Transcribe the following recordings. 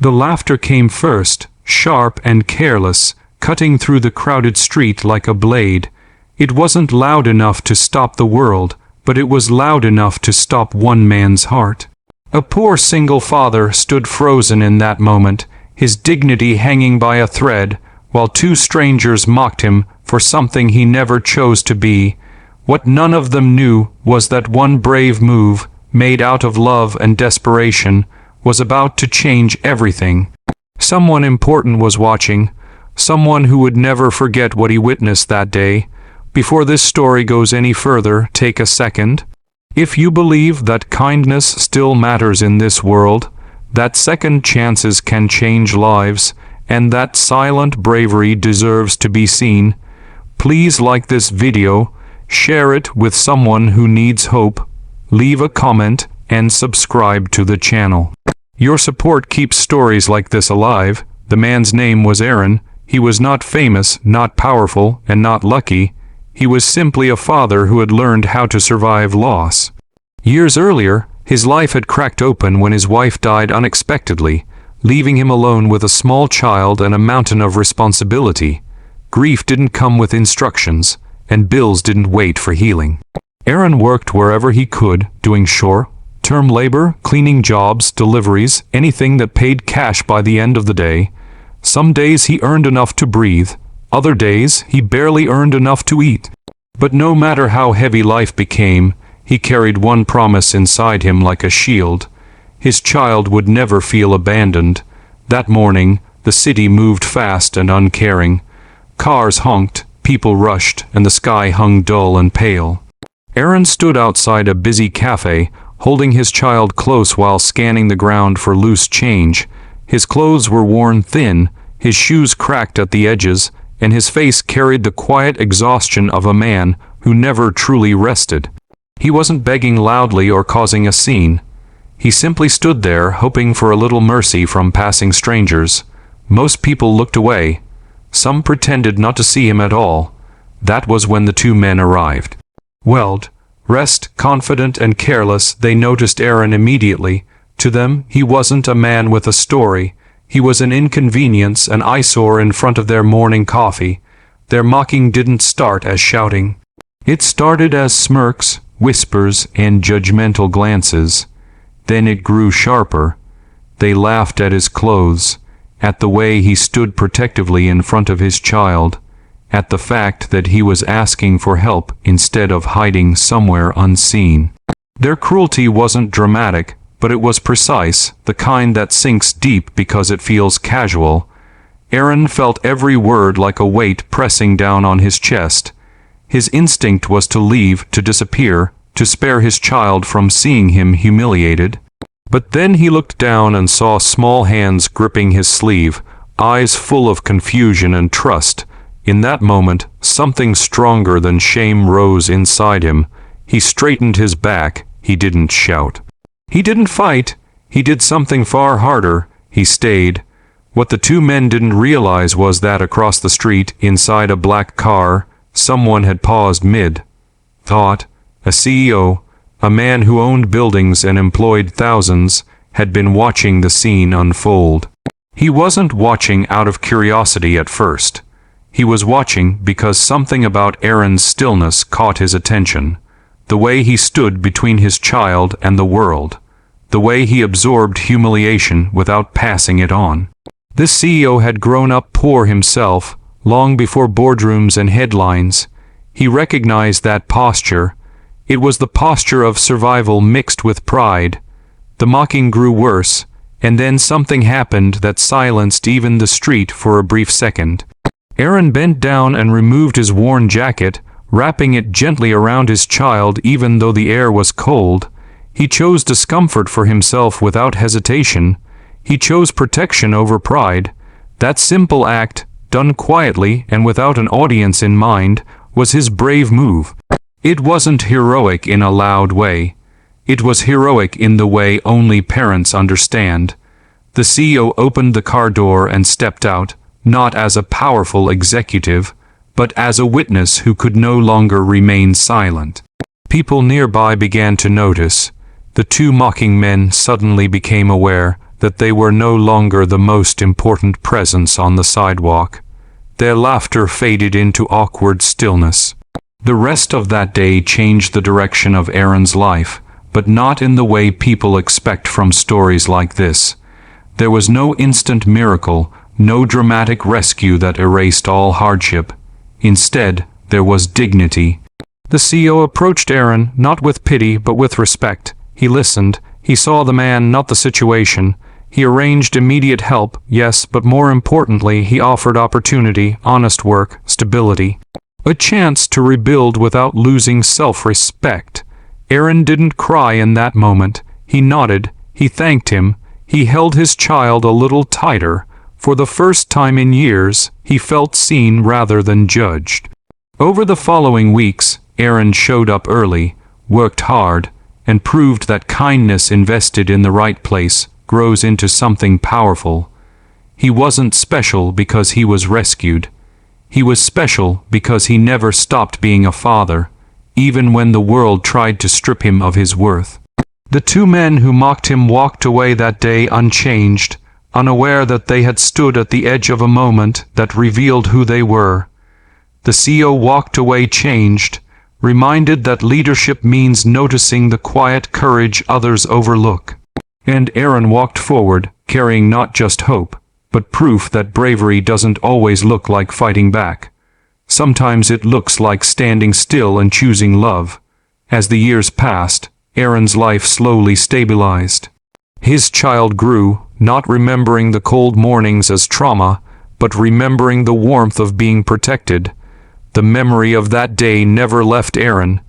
The laughter came first, sharp and careless, cutting through the crowded street like a blade. It wasn't loud enough to stop the world, but it was loud enough to stop one man's heart. A poor single father stood frozen in that moment, his dignity hanging by a thread, while two strangers mocked him for something he never chose to be. What none of them knew was that one brave move, made out of love and desperation, was about to change everything. Someone important was watching, someone who would never forget what he witnessed that day. Before this story goes any further, take a second. If you believe that kindness still matters in this world, that second chances can change lives, and that silent bravery deserves to be seen, please like this video, share it with someone who needs hope, leave a comment, and subscribe to the channel. Your support keeps stories like this alive. The man's name was Aaron. He was not famous, not powerful, and not lucky. He was simply a father who had learned how to survive loss. Years earlier, his life had cracked open when his wife died unexpectedly, leaving him alone with a small child and a mountain of responsibility. Grief didn't come with instructions, and bills didn't wait for healing. Aaron worked wherever he could, doing short-term labor, cleaning jobs, deliveries, anything that paid cash by the end of the day. Some days he earned enough to breathe, other days he barely earned enough to eat. But no matter how heavy life became, he carried one promise inside him like a shield. His child would never feel abandoned. That morning, the city moved fast and uncaring. Cars honked, people rushed, and the sky hung dull and pale. Aaron stood outside a busy cafe, holding his child close while scanning the ground for loose change. His clothes were worn thin, his shoes cracked at the edges, and his face carried the quiet exhaustion of a man who never truly rested. He wasn't begging loudly or causing a scene. He simply stood there, hoping for a little mercy from passing strangers. Most people looked away. Some pretended not to see him at all. That was when the two men arrived. Dressed, confident and careless, they noticed Aaron immediately. To them, he wasn't a man with a story. He was an inconvenience, an eyesore in front of their morning coffee. Their mocking didn't start as shouting. It started as smirks, whispers, and judgmental glances. Then it grew sharper. They laughed at his clothes, at the way he stood protectively in front of his child, at the fact that he was asking for help instead of hiding somewhere unseen. Their cruelty wasn't dramatic, but it was precise, the kind that sinks deep because it feels casual. Aaron felt every word like a weight pressing down on his chest. His instinct was to leave, to disappear, to spare his child from seeing him humiliated. But then he looked down and saw small hands gripping his sleeve, eyes full of confusion and trust. In that moment, something stronger than shame rose inside him. He straightened his back. He didn't shout. He didn't fight. He did something far harder. He stayed. What the two men didn't realize was that across the street, inside a black car, someone had paused mid-thought. A CEO, a man who owned buildings and employed thousands, had been watching the scene unfold. He wasn't watching out of curiosity at first. He was watching because something about Aaron's stillness caught his attention. The way he stood between his child and the world. The way he absorbed humiliation without passing it on. This CEO had grown up poor himself, long before boardrooms and headlines. He recognized that posture. It was the posture of survival mixed with pride. The mocking grew worse, and then something happened that silenced even the street for a brief second. Aaron bent down and removed his worn jacket, wrapping it gently around his child even though the air was cold. He chose discomfort for himself without hesitation. He chose protection over pride. That simple act, done quietly and without an audience in mind, was his brave move. It wasn't heroic in a loud way. It was heroic in the way only parents understand. The CEO opened the car door and stepped out, not as a powerful executive, but as a witness who could no longer remain silent. People nearby began to notice. The two mocking men suddenly became aware that they were no longer the most important presence on the sidewalk. Their laughter faded into awkward stillness. The rest of that day changed the direction of Aaron's life, but not in the way people expect from stories like this. There was no instant miracle, no dramatic rescue that erased all hardship. Instead, there was dignity. The CEO approached Aaron, not with pity, but with respect. He listened. He saw the man, not the situation. He arranged immediate help, yes, but more importantly, he offered opportunity, honest work, stability. A chance to rebuild without losing self-respect. Aaron didn't cry in that moment. He nodded. He thanked him. He held his child a little tighter. For the first time in years, he felt seen rather than judged. Over the following weeks, Aaron showed up early, worked hard, and proved that kindness invested in the right place grows into something powerful. He wasn't special because he was rescued. He was special because he never stopped being a father, even when the world tried to strip him of his worth. The two men who mocked him walked away that day unchanged, unaware that they had stood at the edge of a moment that revealed who they were. The CEO walked away changed, reminded that leadership means noticing the quiet courage others overlook. And Aaron walked forward, carrying not just hope, but proof that bravery doesn't always look like fighting back. Sometimes it looks like standing still and choosing love. As the years passed, Aaron's life slowly stabilized. His child grew, not remembering the cold mornings as trauma, but remembering the warmth of being protected. The memory of that day never left Aaron.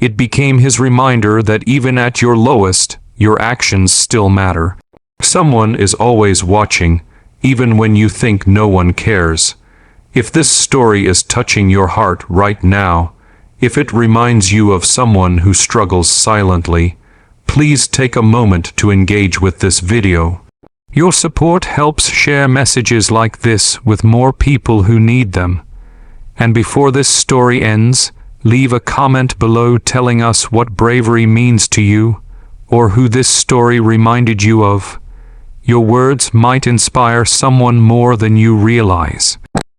It became his reminder that even at your lowest, your actions still matter. Someone is always watching, even when you think no one cares. If this story is touching your heart right now, if it reminds you of someone who struggles silently, please take a moment to engage with this video. Your support helps share messages like this with more people who need them. And before this story ends, leave a comment below telling us what bravery means to you, or who this story reminded you of. Your words might inspire someone more than you realize.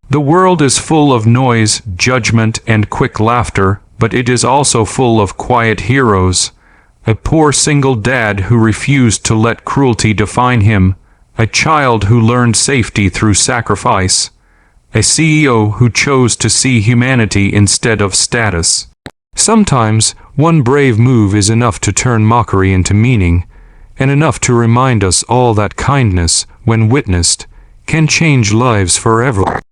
The world is full of noise, judgment, and quick laughter, but it is also full of quiet heroes. A poor single dad who refused to let cruelty define him, a child who learned safety through sacrifice, a CEO who chose to see humanity instead of status. Sometimes, one brave move is enough to turn mockery into meaning, and enough to remind us all that kindness, when witnessed, can change lives forever.